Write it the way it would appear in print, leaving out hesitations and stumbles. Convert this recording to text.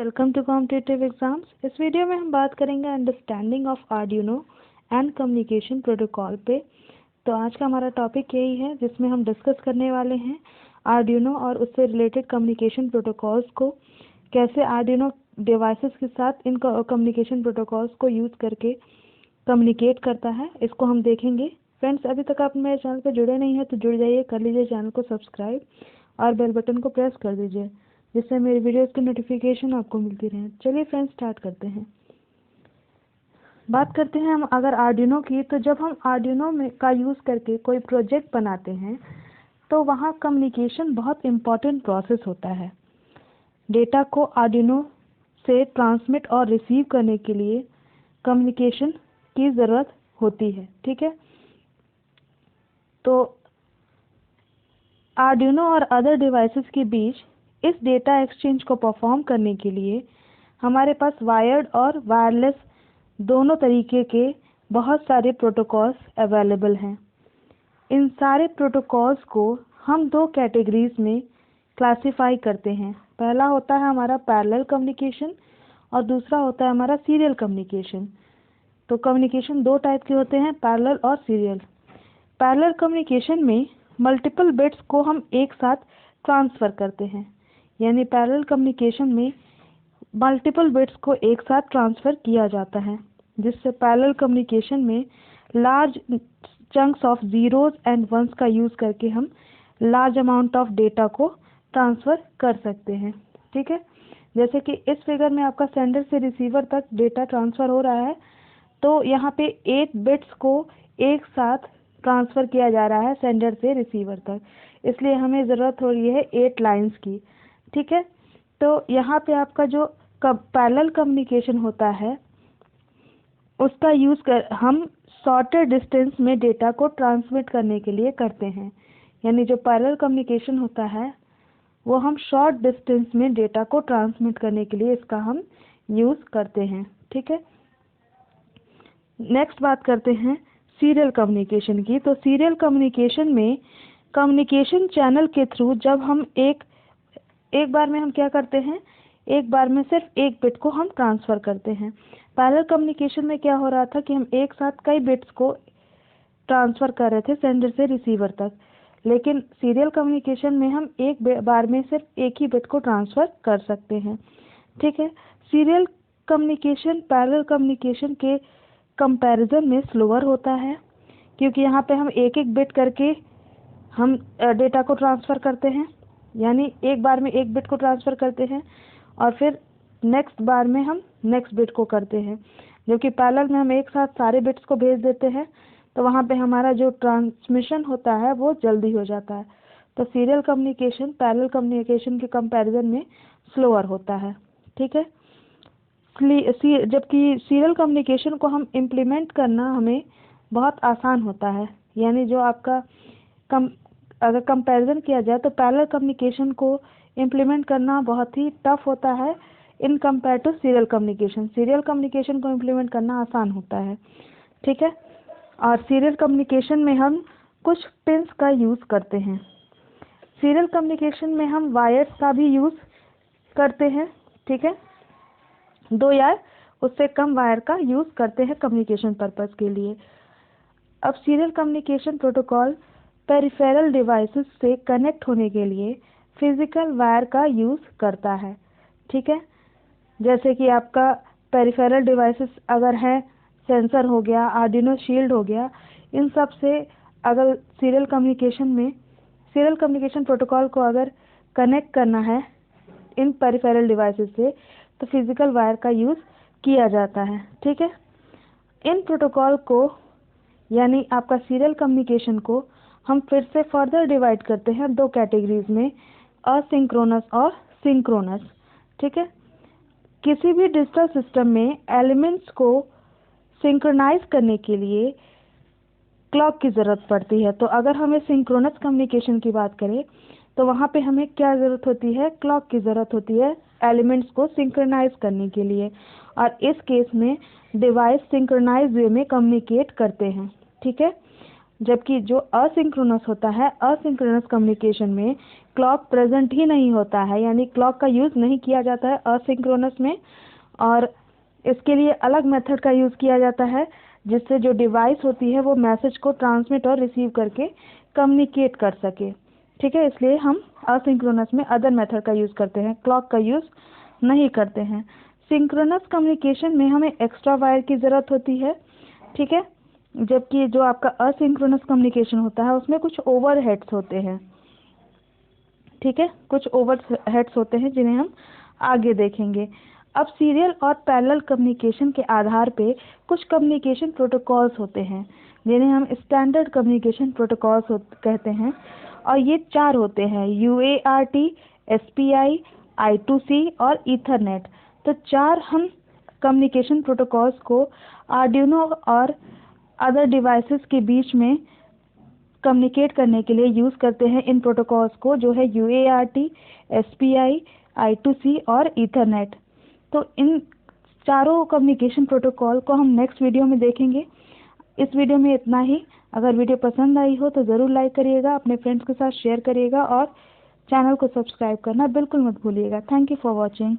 Welcome to competitive exams. इस वीडियो में हम बात करेंगे understanding of Arduino and communication protocol पे। तो आज का हमारा टॉपिक यही है जिसमें हम डिस्कस करने वाले हैं आर्डिनो और उससे रिलेटेड कम्युनिकेशन प्रोटोकॉल्स को, कैसे आर्डिनो डिवाइसेस के साथ इन कम्युनिकेशन प्रोटोकॉल्स को यूज़ करके कम्युनिकेट करता है, इसको हम देखेंगे। फ्रेंड्स, अभी तक आप मेरे चैनल पर जुड़े नहीं हैं तो जुड़ जाइए, कर लीजिए चैनल को सब्सक्राइब और बेल बटन को प्रेस कर दीजिए जिससे मेरी वीडियोस की नोटिफिकेशन आपको मिलती रहे। चलिए फ्रेंड्स, स्टार्ट करते हैं। बात करते हैं हम अगर आर्डिनो की, तो जब हम आर्डिनो में का यूज़ करके कोई प्रोजेक्ट बनाते हैं तो वहाँ कम्युनिकेशन बहुत इम्पॉर्टेंट प्रोसेस होता है। डेटा को आर्डिनो से ट्रांसमिट और रिसीव करने के लिए कम्युनिकेशन की ज़रूरत होती है, ठीक है। तो आर्डिनो और अदर डिवाइसेस के बीच इस डेटा एक्सचेंज को परफॉर्म करने के लिए हमारे पास वायर्ड और वायरलेस दोनों तरीके के बहुत सारे प्रोटोकॉल्स अवेलेबल हैं। इन सारे प्रोटोकॉल्स को हम दो कैटेगरीज में क्लासिफाई करते हैं। पहला होता है हमारा पैरेलल कम्युनिकेशन और दूसरा होता है हमारा सीरियल कम्युनिकेशन। तो कम्युनिकेशन दो टाइप के होते हैं, पैरेलल और सीरियल। पैरेलल कम्युनिकेशन में मल्टीपल बिट्स को हम एक साथ ट्रांसफ़र करते हैं, यानी पैरेलल कम्युनिकेशन में मल्टीपल बिट्स को एक साथ ट्रांसफ़र किया जाता है, जिससे पैरेलल कम्युनिकेशन में large chunks of zeros and ones का यूज़ करके हम लार्ज अमाउंट ऑफ डेटा को ट्रांसफ़र कर सकते हैं, ठीक है। जैसे कि इस फिगर में आपका सेंडर से रिसीवर तक डेटा ट्रांसफ़र हो रहा है, तो यहाँ पे 8 बिट्स को एक साथ ट्रांसफ़र किया जा रहा है सेंडर से रिसीवर तक, इसलिए हमें ज़रूरत हो रही है 8 लाइंस की, ठीक है। तो यहाँ पे आपका जो पैरेलल कम्युनिकेशन होता है उसका यूज़ कर हम शॉर्टर डिस्टेंस में डेटा को ट्रांसमिट करने के लिए करते हैं, यानी जो पैरेलल कम्युनिकेशन होता है वो हम शॉर्ट डिस्टेंस में डेटा को ट्रांसमिट करने के लिए इसका हम यूज़ करते हैं, ठीक है। नेक्स्ट बात करते हैं सीरियल कम्युनिकेशन की। तो सीरियल कम्युनिकेशन में कम्युनिकेशन चैनल के थ्रू जब हम एक बार में हम क्या करते हैं, एक बार में सिर्फ एक बिट को हम ट्रांसफ़र करते हैं। पैरेलल कम्युनिकेशन में क्या हो रहा था कि हम एक साथ कई बिट्स को ट्रांसफ़र कर रहे थे सेंडर से रिसीवर तक, लेकिन सीरियल कम्युनिकेशन में हम एक बार में सिर्फ एक ही बिट को ट्रांसफ़र कर सकते हैं, ठीक है। सीरियल कम्युनिकेशन पैरेलल कम्युनिकेशन के कंपैरिजन में स्लोअर होता है, क्योंकि यहाँ पे हम एक एक बिट करके हम डेटा को ट्रांसफ़र करते हैं, यानी एक बार में एक बिट को ट्रांसफ़र करते हैं और फिर नेक्स्ट बार में हम नेक्स्ट बिट को करते हैं। जबकि पैरेलल में हम एक साथ सारे बिट्स को भेज देते हैं, तो वहाँ पे हमारा जो ट्रांसमिशन होता है वो जल्दी हो जाता है। तो सीरियल कम्युनिकेशन पैरेलल कम्युनिकेशन के कंपैरिजन में स्लोअर होता है, ठीक है। जबकि सीरियल कम्युनिकेशन को हम इम्प्लीमेंट करना हमें बहुत आसान होता है, यानी जो आपका अगर कंपैरिजन किया जाए तो पैरेलल कम्युनिकेशन को इम्प्लीमेंट करना बहुत ही टफ होता है in compare to serial communication. Serial communication को इम्प्लीमेंट करना आसान होता है, ठीक है। और सीरियल कम्युनिकेशन में हम कुछ पिन्स का यूज़ करते हैं। सीरियल कम्युनिकेशन में हम वायर्स का भी यूज़ करते हैं, ठीक है। 2 या उससे कम वायर का यूज़ करते हैं कम्युनिकेशन पर्पस के लिए। अब serial communication protocol peripheral devices से कनेक्ट होने के लिए फिजिकल वायर का यूज़ करता है, ठीक है। जैसे कि आपका पेरिफेरल डिवाइसेस अगर है, सेंसर हो गया, आर्डिनो शील्ड हो गया, इन सब से अगर सीरियल कम्युनिकेशन प्रोटोकॉल को अगर कनेक्ट करना है इन पेरिफेरल डिवाइसेस से तो फिजिकल वायर का यूज़ किया जाता है, ठीक है। इन प्रोटोकॉल को, यानी आपका सीरियल कम्युनिकेशन को हम फिर से फर्दर डिवाइड करते हैं दो कैटेगरीज में, असिंक्रोनस और सिंक्रोनस, ठीक है। किसी भी डिजिटल सिस्टम में एलिमेंट्स को सिंक्रोनाइज करने के लिए क्लॉक की ज़रूरत पड़ती है। तो अगर हमें सिंक्रोनस कम्युनिकेशन की बात करें तो वहाँ पे हमें क्या ज़रूरत होती है, क्लॉक की ज़रूरत होती है एलिमेंट्स को सिंक्रोनाइज करने के लिए, और इस केस में डिवाइस सिंक्रोनाइज वे में कम्युनिकेट करते हैं, ठीक है। जबकि जो असिंक्रोनस होता है, असिंक्रोनस कम्युनिकेशन में क्लॉक प्रेजेंट ही नहीं होता है, यानी क्लॉक का यूज़ नहीं किया जाता है असिंक्रोनस में, और इसके लिए अलग मेथड का यूज़ किया जाता है जिससे जो डिवाइस होती है वो मैसेज को ट्रांसमिट और रिसीव करके कम्युनिकेट कर सके। ठीक है, इसलिए हम असिंक्रोनस में अदर मेथड का यूज़ करते हैं, क्लॉक का यूज़ नहीं करते हैं। सिंक्रोनस कम्युनिकेशन में हमें एक्स्ट्रा वायर की ज़रूरत होती है। ठीक है, जबकि जो आपका असिंक्रोनस कम्युनिकेशन होता है उसमें कुछ ओवरहेड्स होते हैं। ठीक है, कुछ ओवरहेड्स होते हैं जिन्हें हम आगे देखेंगे। अब सीरियल और पैरेलल कम्युनिकेशन के आधार पे कुछ कम्युनिकेशन प्रोटोकॉल्स होते हैं जिन्हें हम स्टैंडर्ड कम्युनिकेशन प्रोटोकॉल्स कहते हैं, और ये 4 होते हैं: UART, SPI, I2C और ईथरनेट। तो 4 हम कम्युनिकेशन प्रोटोकॉल्स को आर्डिनो और अदर डिवाइसेस के बीच में कम्युनिकेट करने के लिए यूज़ करते हैं इन प्रोटोकॉल्स को, जो है UART, SPI, I2C और ईथरनेट। तो इन चारों कम्युनिकेशन प्रोटोकॉल को हम नेक्स्ट वीडियो में देखेंगे। इस वीडियो में इतना ही। अगर वीडियो पसंद आई हो तो ज़रूर लाइक करिएगा, अपने फ्रेंड्स के साथ शेयर करिएगा और चैनल को सब्सक्राइब करना बिल्कुल मत भूलिएगा। Thank you for watching.